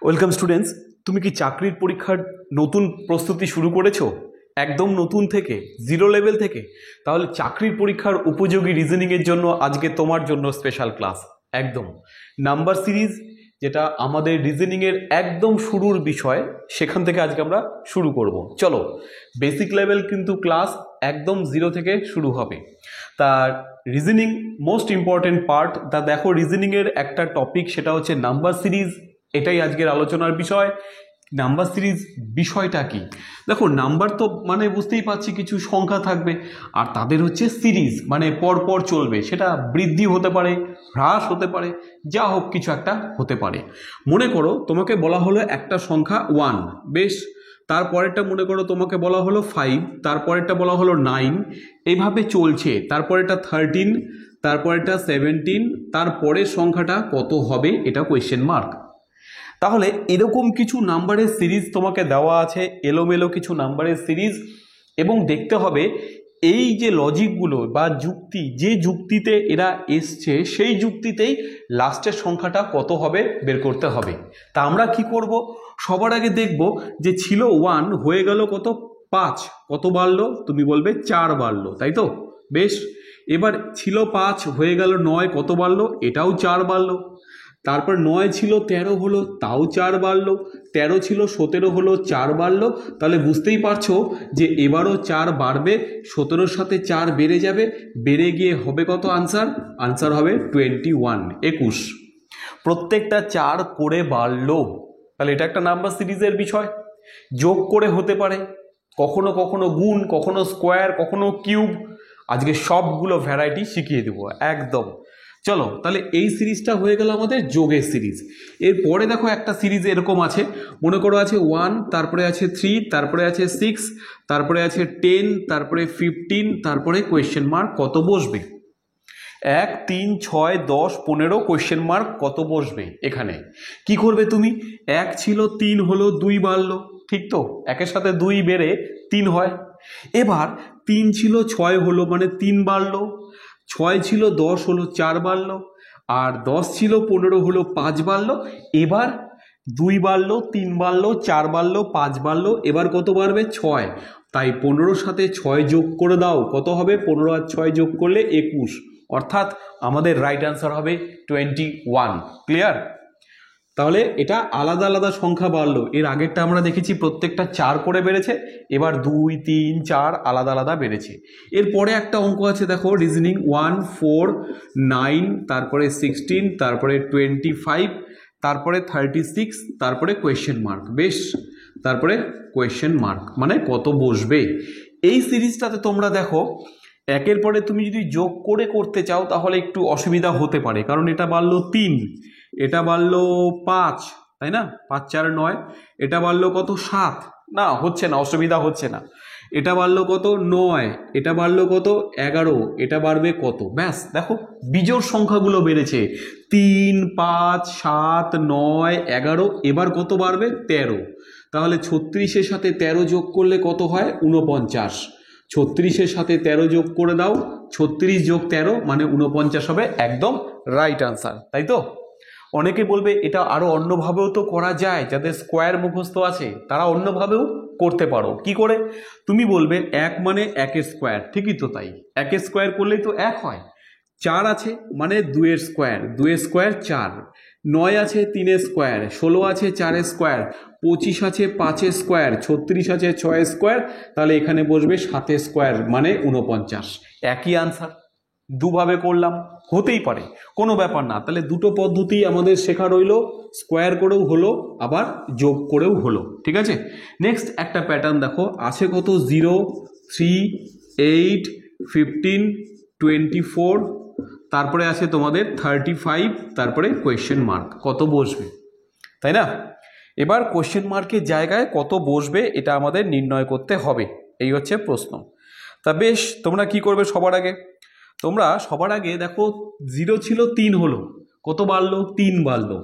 Welcome students, তুমি কি চাকরির পরীক্ষার নতুন প্রস্তুতি শুরু করেছো? একদম নতুন থেকে, জিরো লেভেল থেকে? তাহলে চাকরির পরীক্ষার উপযোগী রিজনিংয়ের জন্য আজকে তোমার জন্য স্পেশাল ক্লাস। একদম নাম্বার সিরিজ, যেটা আমাদের রিজনিংয়ের একদম শুরুর বিষয়, সেখান থেকে আজকে আমরা শুরু করব। চলো, বেসিক লেভেল কিন্তু ক্লাস একদম জিরো থেকে শুরু হবে। তার রিজনিং মোস্ট ইম্পর্টেন্ট পার্ট। তা দেখো, রিজনিংয়ের একটা টপিক, সেটা হচ্ছে নাম্বার সিরিজ। এটাই আজকের আলোচনার বিষয়। নাম্বার সিরিজ বিষয়টা কি? দেখো, নাম্বার তো মানে বুঝতেই পারছি, কিছু সংখ্যা থাকবে, আর তাদের হচ্ছে সিরিজ, মানে পরপর চলবে। সেটা বৃদ্ধি হতে পারে, হ্রাস হতে পারে, যা হোক কিছু একটা হতে পারে। মনে করো তোমাকে বলা হলো একটা সংখ্যা 1, বেশ। তারপরেরটা মনে করো তোমাকে বলা হলো 5, তারপরেরটা বলা হলো 9, এইভাবে চলছে। তারপরেরটা 13, তারপরেরটা 17, তারপরের সংখ্যাটা কত হবে, এটা কোয়েশ্চেন মার্ক। তাহলে এরকম কিছু নাম্বারের সিরিজ তোমাকে দেওয়া আছে, এলোমেলো কিছু নাম্বারের সিরিজ, এবং দেখতে হবে এই যে লজিকগুলো বা যুক্তি, যে যুক্তিতে এরা এসছে সেই যুক্তিতেই লাস্টের সংখ্যাটা কত হবে বের করতে হবে। তা আমরা কি করব? সবার আগে দেখব যে ছিল 1, হয়ে গেল কত 5, কত বাড়লো? তুমি বলবে 4 বাড়লো, তাই তো? বেশ। এবার ছিল 5, হয়ে গেল 9, কত বাড়লো? এটাও 4 বাড়লো। তারপর 9 ছিল 13 হলো, তাও 4 বাড়লো। 13 ছিল 17 হলো, 4 বাড়লো। তাহলে বুঝতেই পারছো যে এবারও 4 বাড়বে, 17-র সাথে 4 বেড়ে যাবে, বেড়ে গিয়ে হবে কত আনসার? আনসার হবে 21, 21। প্রত্যেকটা 4 করে বাড়লো। তাহলে এটা একটা নাম্বার সিরিজের বিষয়। যোগ করে হতে পারে, কখনো কখনো গুণ, কখনো স্কোয়ার, কখনো কিউব। আজকে সবগুলো ভ্যারাইটি শিখিয়ে দেবো একদম। চলো, তাহলে এই সিরিজটা হয়ে গেল আমাদের যোগের সিরিজ। এরপরে দেখো একটা সিরিজ এরকম আছে, মনে করো আছে 1, তারপরে আছে 3, তারপরে আছে 6, তারপরে আছে 10, তারপরে 15, তারপরে কোয়েশ্চেন মার্ক কত বসবে? 1, 3, 6, 10, 15 কোয়েশ্চেন মার্ক কত বসবে? এখানে কি করবে তুমি? 1 ছিল 3 হলো, 2 বাড়লো, ঠিক তো? 1-এর সাথে 2 বেড়ে 3 হয়। এবার 3 ছিল 6 হলো, মানে 3 বাড়লো। 6 ছিল 10 হলো, 4 বাড়লো। আর 10 ছিল 15 হলো, 5 বাড়লো। এবার 2 বাড়লো, 3 বাড়লো, 4 বাড়লো, 5 বাড়লো। এবার কত বাড়বে? 6। তাই 15-র সাথে 6 যোগ করে দাও, কত হবে? 15 আর 6 যোগ করলে 21, অর্থাৎ আমাদের রাইট অ্যান্সার হবে 21। ক্লিয়ার? তাহলে এটা আলাদা আলাদা সংখ্যা বাড়লো। এর আগেরটা আমরা দেখেছি প্রত্যেকটা 4 করে বেড়েছে, এবার 2, 3, 4 আলাদা আলাদা বেড়েছে। এরপরে একটা অঙ্ক আছে, দেখো রিজনিং 1, 4, 9, তারপরে 16, তারপরে 25, তারপরে 36, তারপরে কোয়েশ্চেন মার্ক। বেশ, তারপরে কোয়েশ্চেন মার্ক মানে কত বসবে। এই সিরিজটাতে তোমরা দেখো, একের পরে তুমি যদি যোগ করে করতে চাও তাহলে একটু অসুবিধা হতে পারে, কারণ এটা বাড়লো 3, এটা বাড়লো 5, তাই না? 5, 4, 9। এটা বাড়লো কত? 7। না, হচ্ছে না, অসুবিধা হচ্ছে না। এটা বাড়লো কত? 9। এটা বাড়লো কত? 11। এটা বাড়বে কত? ব্যাস, দেখো বিজোড় সংখ্যাগুলো বেড়েছে। 3, 5, 7, 9, 11। এবার কত বাড়বে? 13। তাহলে 36-এর সাথে 13 যোগ করলে কত হয়? 49। 36-এর সাথে 13 যোগ করে দাও, 36 যোগ 13 মানে 49 হবে। একদম রাইট আনসার, তাই তো? অনেকে বলবে এটা আরো অন্যভাবেও তো করা যায়, যাদের স্কোয়ার মুখস্থ আছে তারা অন্যভাবেও করতে পারো। কি করে? তুমি বলবে 1 মানে 1-এর স্কোয়ার, ঠিকই তো তাই। 1-এর স্কোয়ার করলেই তো 1 হয়। 4 আছে মানে 2-এর স্কোয়ার, 2-এর স্কোয়ার 4। 9 আছে 3-এর স্কোয়ার, 16 আছে 4-এর স্কোয়ার, 25 আছে 5-এর স্কোয়ার, 36 আছে 6-এর স্কোয়ার। তাহলে এখানে বসবে 7-এর স্কোয়ার মানে 49। একই আনসার। দুভাবে করলাম, হতেই পারে, কোনো ব্যাপার না। তাহলে দুটো পদ্ধতি আমাদের শেখা রইল, স্কোয়ার করেও হলো, আবার যোগ করেও হলো। ঠিক আছে? নেক্সট একটা প্যাটার্ন দেখো, আছে কত? 0, 3, 8, 15, 24, তারপরে আছে তোমাদের 35, তারপরে কোয়েশ্চেন মার্ক কত বসবে, তাই না? এবার কোয়েশ্চেন মার্কের জায়গায় কত বসবে এটা আমাদের নির্ণয় করতে হবে, এই হচ্ছে প্রশ্ন। তা বেশ, তোমরা কি করবে? তোমরা সবার আগে দেখো, 0 ছিল 3 হলো, কত বাড়লো? 3 বাড়লো।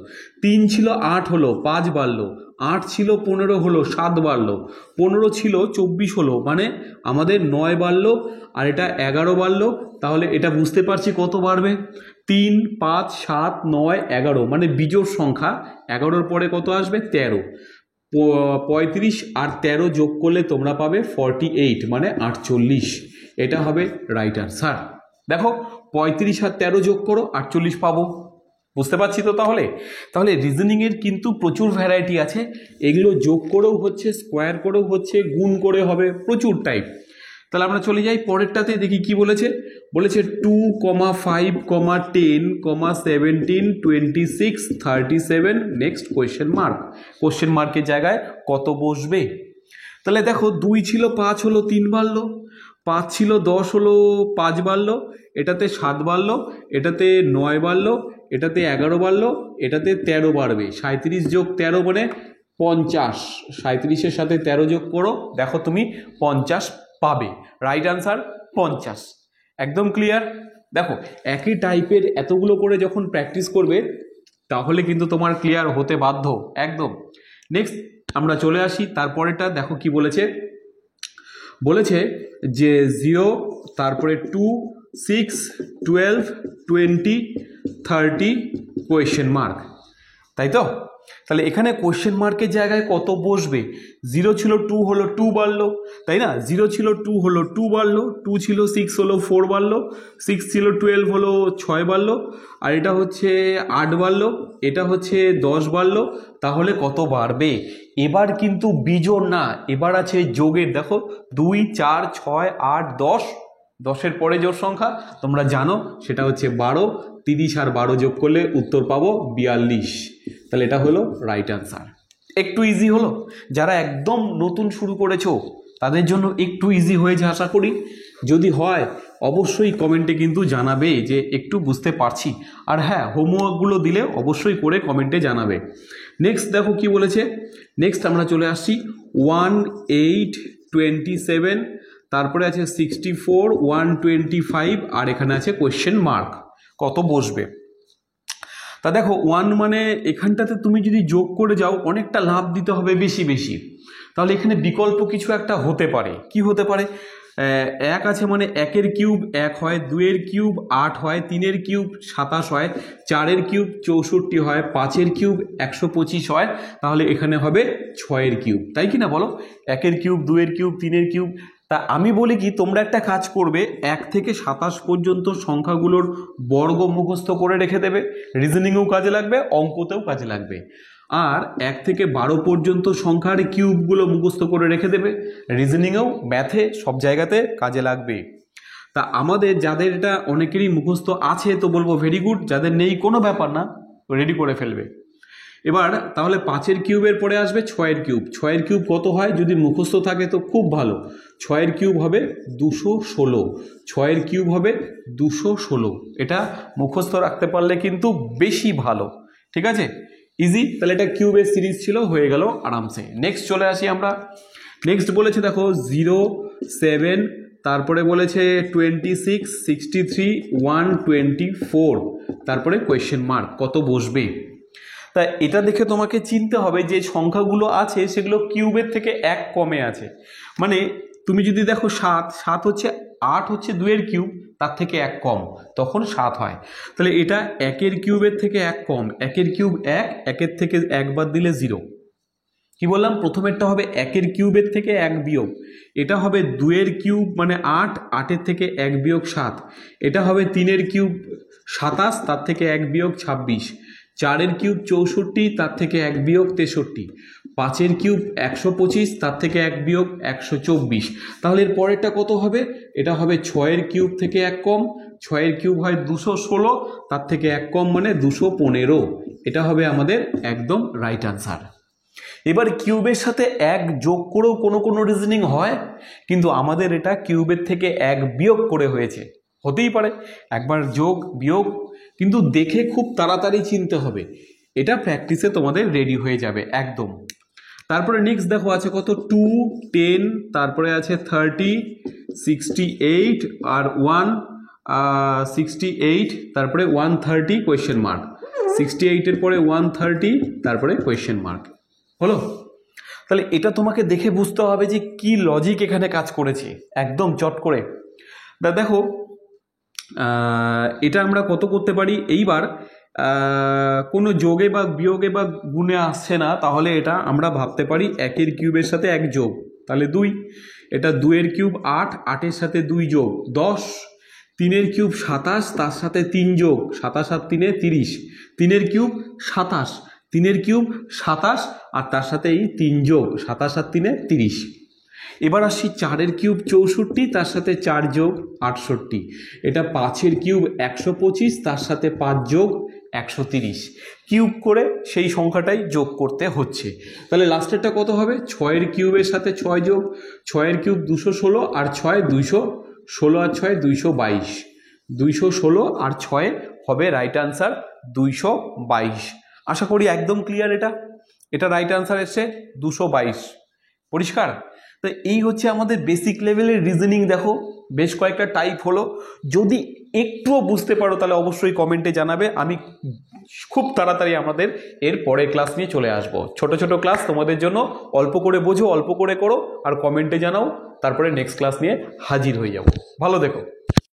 3 ছিল 8 হলো, 5 বাড়লো। 8 ছিল 15 হলো, 7 বাড়লো। 15 ছিল 24 হলো, মানে আমাদের 9 বাড়লো। আর এটা 11 বাড়লো। তাহলে এটা বুঝতে পারছি কত বাড়বে? 3, 5, 7, 9, 11 মানে বিজোড় সংখ্যা। 11-র পরে কত আসবে? 13। 35 আর 13 যোগ করলে তোমরা পাবে 48 মানে 48। এটা হবে রাইট আনসার। দেখো 35 আর 13 যোগ করো 48 পাবো। বুঝতে পারছি তো? তাহলে রিজনিংয়ের কিন্তু প্রচুর ভ্যারাইটি আছে। এগুলো যোগ করেও হচ্ছে, স্কোয়ার করেও হচ্ছে, গুণ করে হবে, প্রচুর টাইপ। তাহলে আমরা চলে যাই পরেরটাতে, দেখি কি বলেছে। 2, 5, 10, 17, 26, 37, নেক্সট কোয়েশ্চেন মার্ক। কোয়েশ্চেন মার্কের জায়গায় কত বসবে? তাহলে দেখো 2 ছিল 5 হলো 3 বাড়লো, 5 ছিল 10 হলো 5 বাড়লো, এটাতে 7 বাড়লো, এটাতে 9 বাড়লো, এটাতে 11 বাড়লো, এটাতে 13 বাড়বে। 37 যোগ 13 মানে 50। 37-এর সাথে 13 যোগ করো, দেখো তুমি 50 পাবে। Right answer 50। একদম ক্লিয়ার। দেখো একই টাইপের এতগুলো করে যখন প্র্যাকটিস করবে তাহলে কিন্তু তোমার ক্লিয়ার হতে বাধ্য একদম। নেক্সট আমরা চলে আসি তারপরেটা। দেখো কি বলেছে যে 0, তারপরে 2, 6, 12, 20, 30 কোয়েশ্চেন মার্ক, তাই তো? তাহলে এখানে কোয়েশ্চেন মার্কের জায়গায় কত বসবে? 0 ছিল 2 হলো 2 বাড়লো, তাই না? 0 ছিল 2 হলো 2 বাড়লো, 2 ছিল 6 হলো 4 বাড়লো, 6 ছিল 12 হলো 6 বাড়লো, আর এটা হচ্ছে 8 বাড়লো, এটা হচ্ছে 10 বাড়লো। তাহলে কত বাড়বে? এবার কিন্তু বিজোড় না, এবার আছে যোগের। দেখো 2, 4, 6, 8, 10, 10-এর পরে জোড় সংখ্যা তোমরা জানো, সেটা হচ্ছে 12। 30 আর 12 যোগ করলে উত্তর পাবো 42। তাহলে এটা হলো রাইট আনসার। একটু ইজি হলো। যারা একদম নতুন শুরু করেছো তাদের জন্য একটু ইজি হয়েছে আশা করি। যদি হয় অবশ্যই কমেন্টে কিন্তু জানাবে যে একটু বুঝতে পারছি। আর হ্যাঁ, হোমওয়ার্কগুলো দিলে অবশ্যই করে কমেন্টে জানাবে। নেক্সট দেখো কি বলেছে। নেক্সট আমরা চলে আসছি 1, 8, 27, তারপরে আছে 64, 125, আর এখানে আছে কোয়েশ্চেন মার্ক। কত বসবে? তা দেখো 1 মানে এখানটাতে তুমি যদি যোগ করে যাও অনেকটা লাভ দিতে হবে বেশি। তাহলে এখানে বিকল্প কিছু একটা হতে পারে। কি হতে পারে? 1 আছে মানে 1-এর কিউব 1 হয়, 2-এর কিউব 8 হয়, 3-এর কিউব 27 হয়, 4-এর কিউব 64 হয়, 5-এর কিউব 125 হয়। তাহলে এখানে হবে 6-এর কিউব, তাই কি না বলো? 1-এর কিউব, 2-এর কিউব, 3-এর কিউব। তা আমি বলি কি, তোমরা একটা কাজ করবে, 1 থেকে 27 পর্যন্ত সংখ্যাগুলোর বর্গ মুখস্থ করে রেখে দেবে। রিজনিংয়েও কাজে লাগবে, অঙ্কতেও কাজে লাগবে। আর 1 থেকে 12 পর্যন্ত সংখ্যার কিউবগুলো মুখস্থ করে রেখে দেবে। রিজনিংয়েও, ম্যাথে, সব জায়গাতে কাজে লাগবে। তা আমাদের যাদের এটা অনেকেরই মুখস্থ আছে তো বলবো ভেরি গুড, যাদের নেই কোনো ব্যাপার না, রেডি করে ফেলবে। এবার তাহলে 5-এর কিউবের পরে আসবে 6-এর কিউব। 6-এর কিউব কত হয়? যদি মুখস্থ থাকে তো খুব ভালো। 6-এর কিউব হবে 216। 6-এর কিউব হবে 216। এটা মুখস্থ রাখতে পারলে কিন্তু বেশি ভালো। ঠিক আছে, ইজি। তাহলে এটা কিউবের সিরিজ ছিল, হয়ে গেল আরামসে। নেক্সট চলে আসি আমরা। নেক্সট বলেছে দেখো 0, 7, তারপরে বলেছে 26, 63, 124, তারপরে কোয়েশ্চেন মার্ক। কত বসবে? তা এটা দেখে তোমাকে চিনতে হবে যে সংখ্যাগুলো আছে সেগুলো কিউবের থেকে 1 কমে আছে। মানে তুমি যদি দেখো 7 হচ্ছে 8 হচ্ছে 2-এর কিউব, তার থেকে 1 কম, তখন 7 হয়। তাহলে এটা 1-এর কিউবের থেকে 1 কম। 1-এর কিউব 1, 1-এর থেকে 1 বাদ দিলে 0। কি বললাম? প্রথমেরটা হবে 1-এর কিউবের থেকে 1 বিয়োগ। এটা হবে 2-এর কিউব মানে 8, 8-এর থেকে 1 বিয়োগ 7। এটা হবে 3-এর কিউব 27, তার থেকে 1 বিয়োগ 26। 4-এর কিউব 64, তার থেকে 1 বিয়োগ 63। 5-এর কিউব 125, তার থেকে 1 বিয়োগ 124। তাহলে এর পরেরটা কত হবে? এটা হবে 6-এর কিউব থেকে 1 কম। 6-এর কিউব হয় 216, তার থেকে 1 কম মানে 215। এটা হবে আমাদের একদম রাইট আনসার। এবার কিউবের সাথে 1 যোগ করেও কোনো রিজনিং হয়, কিন্তু আমাদের এটা কিউবের থেকে 1 বিয়োগ করে হয়েছে। হতেই পারে একবার যোগ বিয়োগ, কিন্তু দেখে খুব তাড়াতাড়ি চিনতে হবে। এটা প্র্যাকটিসে তোমাদের রেডি হয়ে যাবে একদম। তারপরে নেক্সট দেখো আছে কত? 2, 10, তারপরে আছে 30, 68, আর 168, তারপরে 130 কোয়েশ্চেন মার্ক। 68-এর পরে 130, তারপরে কোয়েশ্চেন মার্ক। হলো? তাহলে এটা তোমাকে দেখে বুঝতে হবে যে কি লজিক এখানে কাজ করেছে, একদম চট করে। দেখো এটা আমরা কত করতে পারি এইবার, কোনো যোগে বা বিয়োগে বা গুণে আসছে না, তাহলে এটা আমরা ভাবতে পারি 1 এর কিউবের সাথে 1 যোগ, তাহলে 2। এটা 2 এর কিউব 8, 8-এর সাথে 2 যোগ 10। 3 এর কিউব 27, তার সাথে 3 যোগ, 27 আর 3 30। 3 এর কিউব 27, 3 এর কিউব 27 আর তার সাথে এই 3 যোগ, 27 আর 3 30। এবার আসছি 4 এর কিউব 64, তার সাথে 4 যোগ 68। এটা 5 এর কিউব 125, তার সাথে 5 যোগ 130। কিউব করে সেই সংখ্যাটাই যোগ করতে হচ্ছে। তাহলে লাস্টেরটা কত হবে? 6 এর কিউবের সাথে 6 যোগ, 6 এর কিউব 216 আর 6 216 আর 6 222। 216 আর 6 হবে রাইট আনসার 222। আশা করি একদম ক্লিয়ার। এটা রাইট আনসার এসছে 222। পরিষ্কার? তো এই হচ্ছে আমাদের বেসিক লেভেলের রিজনিং। দেখো বেশ কয়েকটা টাইপ হলো। যদি একটুও বুঝতে পারো তাহলে অবশ্যই কমেন্টে জানাবে, আমি খুব তাড়াতাড়ি আমাদের এর পরের ক্লাস নিয়ে চলে আসব। ছোট ছোট ক্লাস তোমাদের জন্য, অল্প করে বোঝো, অল্প করে করো আর কমেন্টে জানাও, তারপরে নেক্সট ক্লাস নিয়ে হাজির হয়ে যাব। ভালো দেখো।